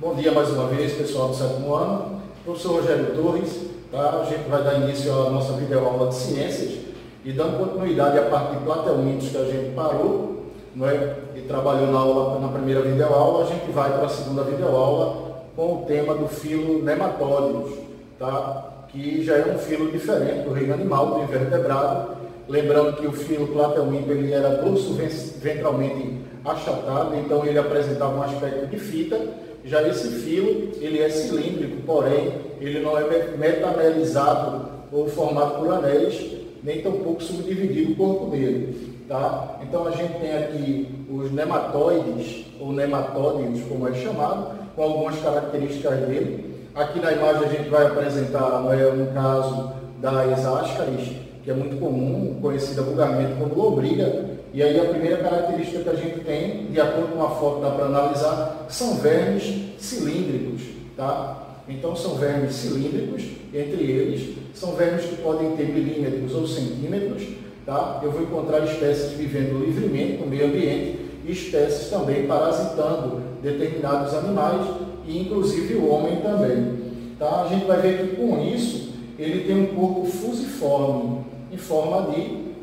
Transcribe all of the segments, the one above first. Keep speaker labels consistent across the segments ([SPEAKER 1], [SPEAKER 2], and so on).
[SPEAKER 1] Bom dia mais uma vez, pessoal do 7º ano. Professor Rogério Torres, tá? A gente vai dar início à nossa videoaula de ciências e dando continuidade à parte de Plateumintos que a gente parou, não é? E trabalhou na primeira videoaula, a gente vai para a segunda videoaula com o tema do filo nematódeos, tá? Que já é um filo diferente do reino animal, do invertebrado. Lembrando que o filo Plateuminto ele era dorso ventralmente achatado, então ele apresentava um aspecto de fita. Já esse filo, ele é cilíndrico, porém, ele não é metamelizado ou formado por anéis, nem tampouco subdividido o corpo dele. Tá? Então a gente tem aqui os nematóides, ou nematódeos, como é chamado, com algumas características dele. Aqui na imagem a gente vai apresentar, no caso das ascaris, que é muito comum, conhecida vulgarmente como lombriga. E aí a primeira característica que a gente tem, de acordo com a foto dá para analisar, são vermes cilíndricos, tá? Então são vermes cilíndricos, entre eles, são vermes que podem ter milímetros ou centímetros, tá? Eu vou encontrar espécies vivendo livremente no meio ambiente e espécies também parasitando determinados animais e inclusive o homem também, tá? A gente vai ver que com isso ele tem um corpo fusiforme, em forma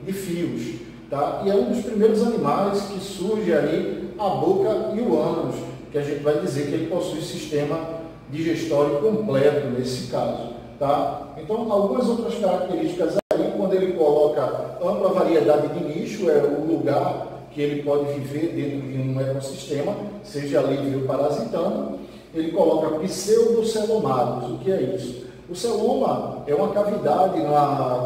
[SPEAKER 1] de fios. Tá? E é um dos primeiros animais que surge aí a boca e o ânus, que a gente vai dizer que ele possui sistema digestório completo nesse caso. Tá? Então, algumas outras características aí, quando ele coloca ampla variedade de nicho, é o lugar que ele pode viver dentro de um ecossistema, seja livre ou parasitando, ele coloca pseudocelomados. O que é isso? O celoma é uma cavidade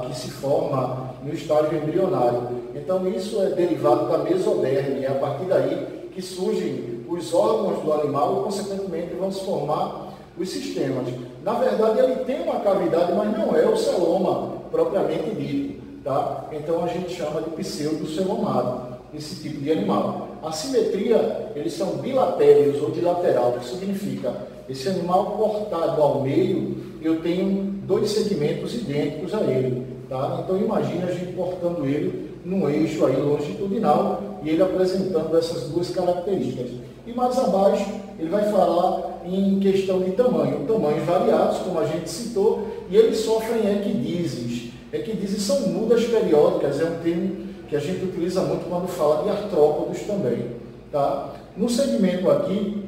[SPEAKER 1] que se forma no estágio embrionário. Então, isso é derivado da mesoderme, é a partir daí que surgem os órgãos do animal e, consequentemente, vão se formar os sistemas. Na verdade, ele tem uma cavidade, mas não é o celoma propriamente dito. Tá? Então, a gente chama de pseudocelomado, esse tipo de animal. A simetria, eles são bilatérios ou bilateral, que significa esse animal cortado ao meio, eu tenho dois segmentos idênticos a ele. Tá? Então imagine a gente cortando ele num eixo aí longitudinal e ele apresentando essas duas características. E mais abaixo ele vai falar em questão de tamanho, tamanhos variados, como a gente citou, e eles sofrem equidizes. Equidizes são mudas periódicas, é um termo que a gente utiliza muito quando fala de artrópodos também. Tá? No segmento aqui,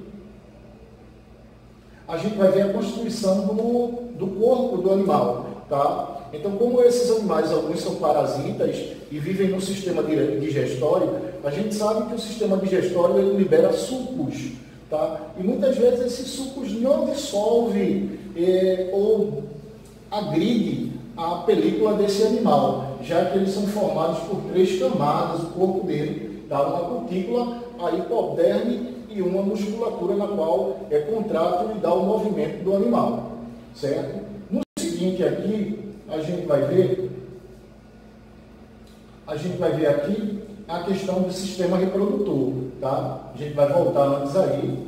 [SPEAKER 1] a gente vai ver a constituição do corpo do animal. Tá? Então, como esses animais, alguns são parasitas e vivem no sistema digestório, a gente sabe que o sistema digestório ele libera sucos. Tá? E muitas vezes esses sucos não dissolvem ou agridem a película desse animal, já que eles são formados por 3 camadas, o corpo dele, tá? Uma cutícula, a hipoderme e uma musculatura na qual é contrátil e dá o movimento do animal, certo? No seguinte aqui, a gente vai ver aqui a questão do sistema reprodutor, tá? A gente vai voltar antes aí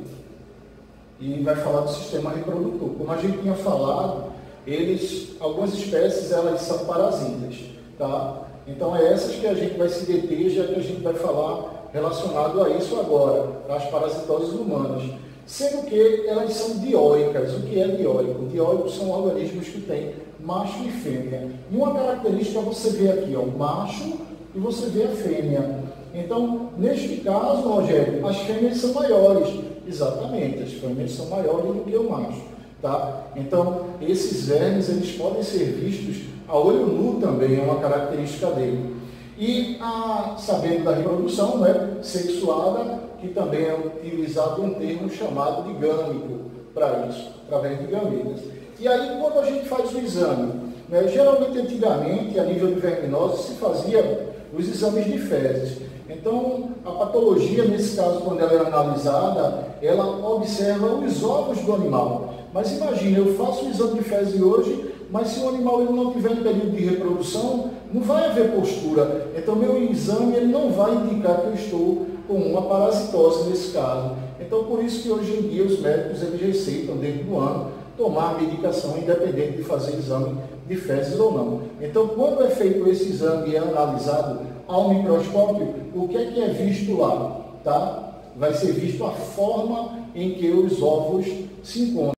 [SPEAKER 1] e vai falar do sistema reprodutor. Como a gente tinha falado, algumas espécies, elas são parasitas, tá? Então é essas que a gente vai se deter, já que a gente vai falar relacionado a isso agora, as parasitoses humanas. Sendo que elas são dioicas. O que é dioico? Dioicos são organismos que têm macho e fêmea. E uma característica você vê aqui, ó, o macho e você vê a fêmea. Então, neste caso, Rogério, as fêmeas são maiores. Exatamente, as fêmeas são maiores do que o macho. Tá? Então, esses vermes eles podem ser vistos a olho nu também, é uma característica dele. E, sabendo da reprodução, né, sexuada, que também é utilizado um termo chamado de gâmico para isso, através de gametas. E aí, quando a gente faz o exame, né, geralmente, antigamente, a nível de verminose, se fazia os exames de fezes. Então, a patologia, nesse caso, quando ela é analisada, ela observa os ovos do animal. Mas imagine, eu faço o exame de fezes hoje, mas se o animal ele não tiver em período de reprodução, não vai haver postura. Então, meu exame ele não vai indicar que eu estou com uma parasitose nesse caso. Então, por isso que hoje em dia os médicos eles receitam dentro do ano tomar a medicação independente de fazer exame de fezes ou não. Então, quando é feito esse exame e é analisado ao microscópio, o que é visto lá? Tá? vai ser visto a forma em que os ovos se encontram.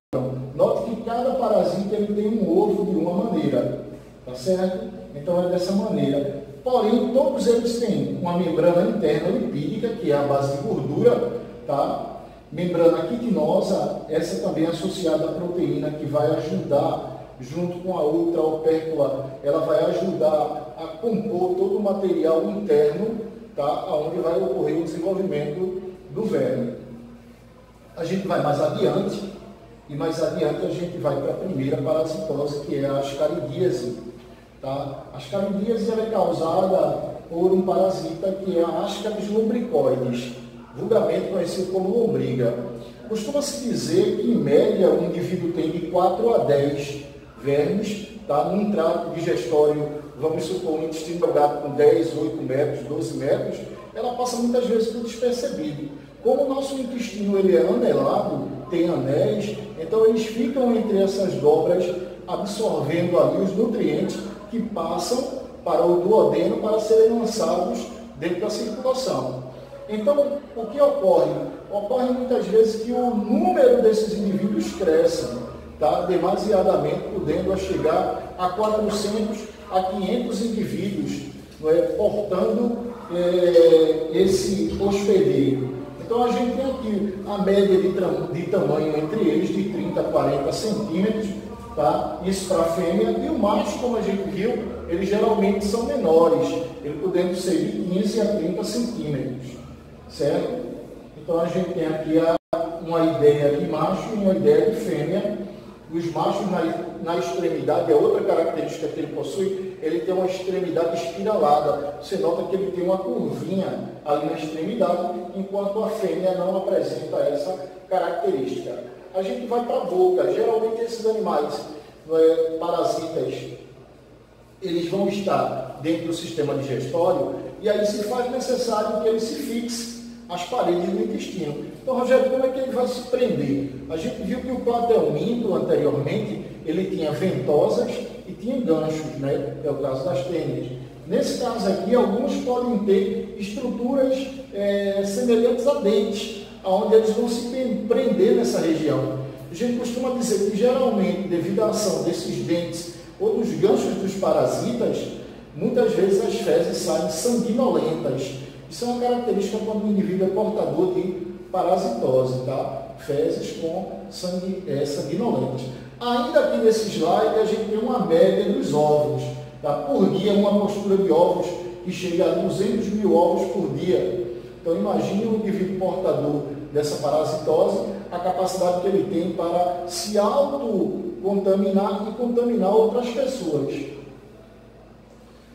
[SPEAKER 1] Note que cada parasita ele tem um ovo de uma maneira, tá certo? Então é dessa maneira. Porém, todos eles têm uma membrana interna lipídica, que é a base de gordura, tá? Membrana quitinosa, essa também é associada à proteína, que vai ajudar, junto com a outra opércula, ela vai ajudar a compor todo o material interno, tá? Onde vai ocorrer o desenvolvimento do verme. A gente vai mais adiante, e mais adiante a gente vai para a primeira parasitose, que é a ascaridíase. Tá? A ascaridíase é causada por um parasita que é a Ascaris lumbricoides, vulgarmente conhecido como lombriga. Costuma-se dizer que, em média, o indivíduo tem de 4 a 10 vermes, tá? Num trato digestório, vamos supor, um intestino delgado com 10, 8 metros, 12 metros, ela passa muitas vezes por despercebido. Como o nosso intestino ele é anelado, tem anéis, então eles ficam entre essas dobras, absorvendo ali os nutrientes que passam para o duodeno para serem lançados dentro da circulação. Então, o que ocorre? Ocorre muitas vezes que o número desses indivíduos cresce, tá? Demasiadamente, podendo chegar a 400 a 500 indivíduos, não é? Portando esse hospedeiro. Então, a gente tem aqui a média de tamanho entre eles de 30 a 40 centímetros, tá? Isso para a fêmea. E o macho, como a gente viu, eles geralmente são menores, eles podendo ser de 15 a 30 centímetros, certo? Então, a gente tem aqui uma ideia de macho e uma ideia de fêmea. Os machos na extremidade, a outra característica que ele possui, ele tem uma extremidade espiralada. Você nota que ele tem uma curvinha ali na extremidade, enquanto a fêmea não apresenta essa característica. A gente vai para a boca. Geralmente esses animais parasitas, eles vão estar dentro do sistema digestório e aí se faz necessário que ele se fixe às paredes do intestino. Então, Rogério, como é que ele vai se prender? A gente viu que o platelminto, anteriormente, ele tinha ventosas e tinha ganchos, né? É o caso das tênias. Nesse caso aqui, alguns podem ter estruturas semelhantes a dentes, onde eles vão se prender nessa região. A gente costuma dizer que, geralmente, devido à ação desses dentes ou dos ganchos dos parasitas, muitas vezes as fezes saem sanguinolentas. Isso é uma característica quando o indivíduo é portador de parasitose, tá? Fezes com sanguinolentas. Ainda aqui nesse slide, a gente tem uma média dos ovos. Tá? Por dia, uma postura de ovos que chega a 200 mil ovos por dia. Então, imagine um indivíduo portador dessa parasitose, a capacidade que ele tem para se autocontaminar e contaminar outras pessoas.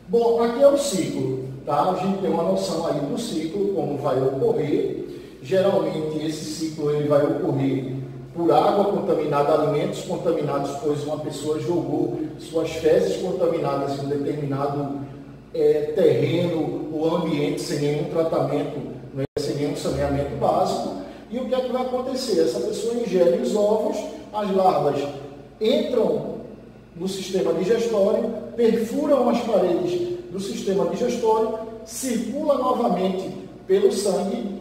[SPEAKER 1] Bom, aqui é o ciclo. Tá? A gente tem uma noção aí do ciclo, como vai ocorrer. Geralmente, esse ciclo ele vai ocorrer por água contaminada, alimentos contaminados, pois uma pessoa jogou suas fezes contaminadas em um determinado terreno ou ambiente sem nenhum tratamento, sem nenhum saneamento básico. E o que é que vai acontecer? Essa pessoa ingere os ovos, as larvas entram no sistema digestório, perfuram as paredes do sistema digestório, circula novamente pelo sangue,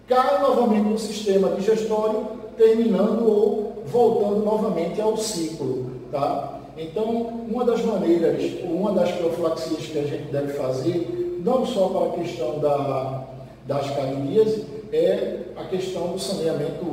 [SPEAKER 1] cai novamente no sistema digestório, terminando ou voltando novamente ao ciclo. Tá? Então, uma das maneiras, uma das profilaxias que a gente deve fazer, não só para a questão da ascaridíase, é a questão do saneamento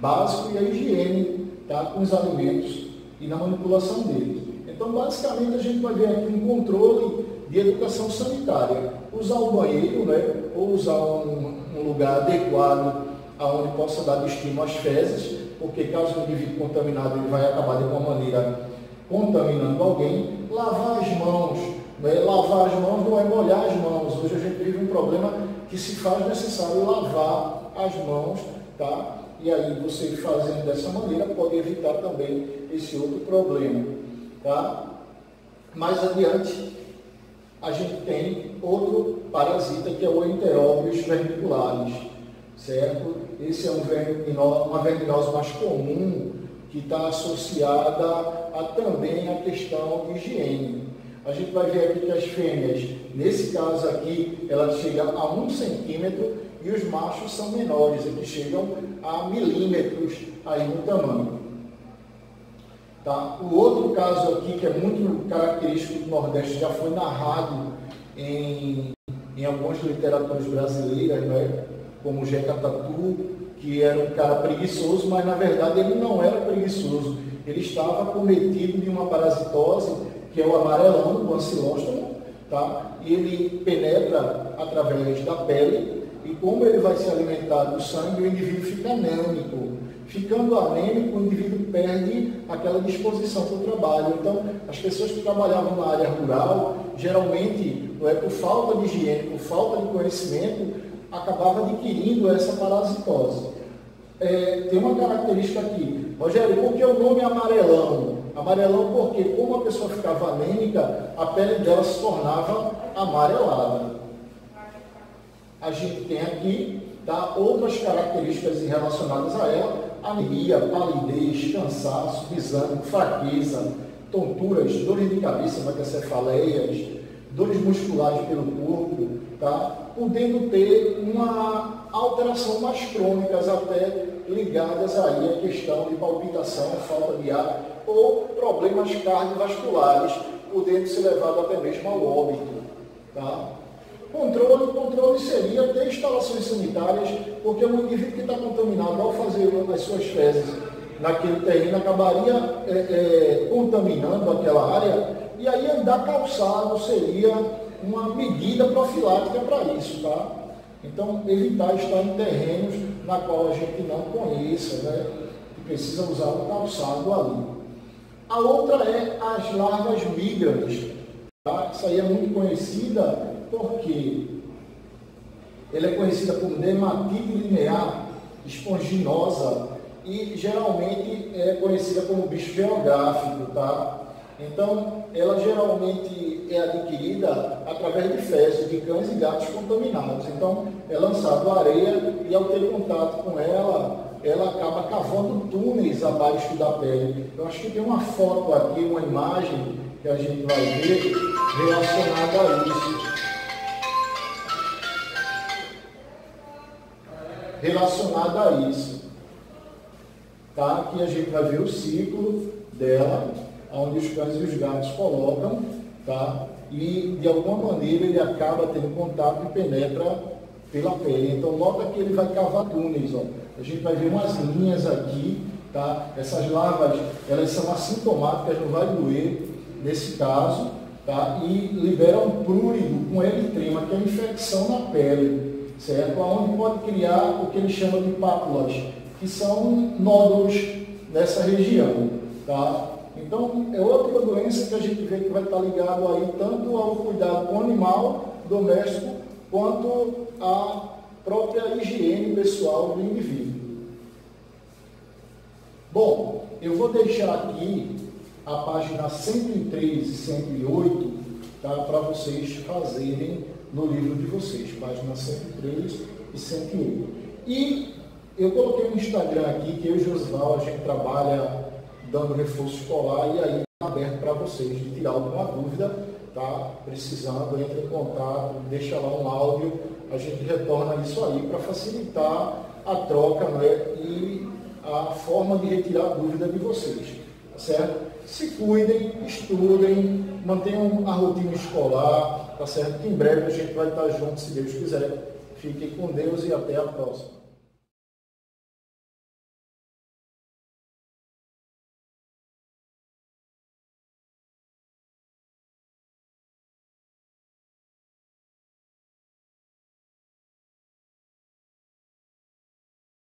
[SPEAKER 1] básico e a higiene, tá? Com os alimentos e na manipulação deles. Então, basicamente, a gente vai ver aqui um controle de educação sanitária. Usar o banheiro, né? Ou usar um lugar adequado onde possa dar destino às fezes, porque caso o indivíduo contaminado ele vai acabar de alguma maneira contaminando alguém. Lavar as mãos, né? Lavar as mãos não é molhar as mãos. Hoje a gente vive um problema que se faz necessário lavar as mãos, tá? E aí você fazendo dessa maneira pode evitar também esse outro problema, tá? Mais adiante a gente tem outro parasita que é o Enterobius vermicularis, certo? Esse é uma verminose mais comum que está associada também à questão de higiene. A gente vai ver aqui que as fêmeas Nesse caso aqui, ela chega a 1 centímetro e os machos são menores, que chegam a milímetros aí no tamanho. Tá? O outro caso aqui, que é muito característico do Nordeste, já foi narrado em algumas literaturas brasileiras, né? Como o Jeca Tatu, que era um cara preguiçoso, mas na verdade ele não era preguiçoso. Ele estava cometido de uma parasitose, que é o amarelão, o ancilóstomo, tá? E ele penetra através da pele, e como ele vai se alimentar do sangue, o indivíduo fica anêmico. Ficando anêmico, o indivíduo perde aquela disposição para o trabalho. Então, as pessoas que trabalhavam na área rural, geralmente, por falta de higiene, por falta de conhecimento, acabavam adquirindo essa parasitose. Tem uma característica aqui, Rogério, por que o nome é amarelão? Amarelão porque, como a pessoa ficava anêmica, a pele dela se tornava amarelada. A gente tem aqui outras características relacionadas a ela: anemia, palidez, cansaço, desânimo, fraqueza, tonturas, dores de cabeça, metacefaleias, dores musculares pelo corpo, tá? Podendo ter uma alteração mais crônicas, até ligadas aí à questão de palpitação, falta de ar ou problemas cardiovasculares, podendo ser levado até mesmo ao óbito. Tá? Controle seria ter instalações sanitárias, porque o indivíduo que está contaminado, ao fazer as suas fezes naquele terreno, acabaria contaminando aquela área, e aí andar calçado seria uma medida profilática para isso, tá? Então, evitar estar em terrenos na qual a gente não conheça, né? Que precisa usar o calçado ali. A outra é as larvas migrantes, tá? Isso aí é muito conhecida porque ela é conhecida como dermatite linear esponjinosa e geralmente é conhecida como bicho geográfico, tá? Então, ela geralmente é adquirida através de fezes de cães e gatos contaminados. Então, é lançado areia e, ao ter contato com ela, ela acaba cavando túneis abaixo da pele. Eu acho que tem uma foto aqui, uma imagem que a gente vai ver relacionada a isso. Tá? Aqui a gente vai ver o ciclo dela, onde os cães e os gatos colocam, tá? E de alguma maneira ele acaba tendo contato e penetra pela pele. Então nota que ele vai cavar túneis, ó. A gente vai ver umas linhas aqui, tá? Essas larvas, elas são assintomáticas, não vai doer nesse caso, tá? E liberam um prurido com eritrema, que é infecção na pele, certo? Onde pode criar o que eles chamam de pápulas, que são nódulos nessa região, tá? Então, é outra doença que a gente vê que vai estar ligado aí tanto ao cuidado com o animal doméstico, quanto à própria higiene pessoal do indivíduo. Bom, eu vou deixar aqui a página 103 e 108, tá, para vocês fazerem no livro de vocês, página 103 e 108. E eu coloquei no Instagram aqui que eu e o Josival, a gente trabalha dando reforço escolar, e aí é aberto para vocês de tirar alguma dúvida, tá? Precisando, entre em contato, deixa lá um áudio, a gente retorna isso aí para facilitar a troca, né? E a forma de retirar a dúvida de vocês, tá certo? Se cuidem, estudem, mantenham a rotina escolar, tá certo? Que em breve a gente vai estar junto, se Deus quiser. Fiquem com Deus e até a próxima.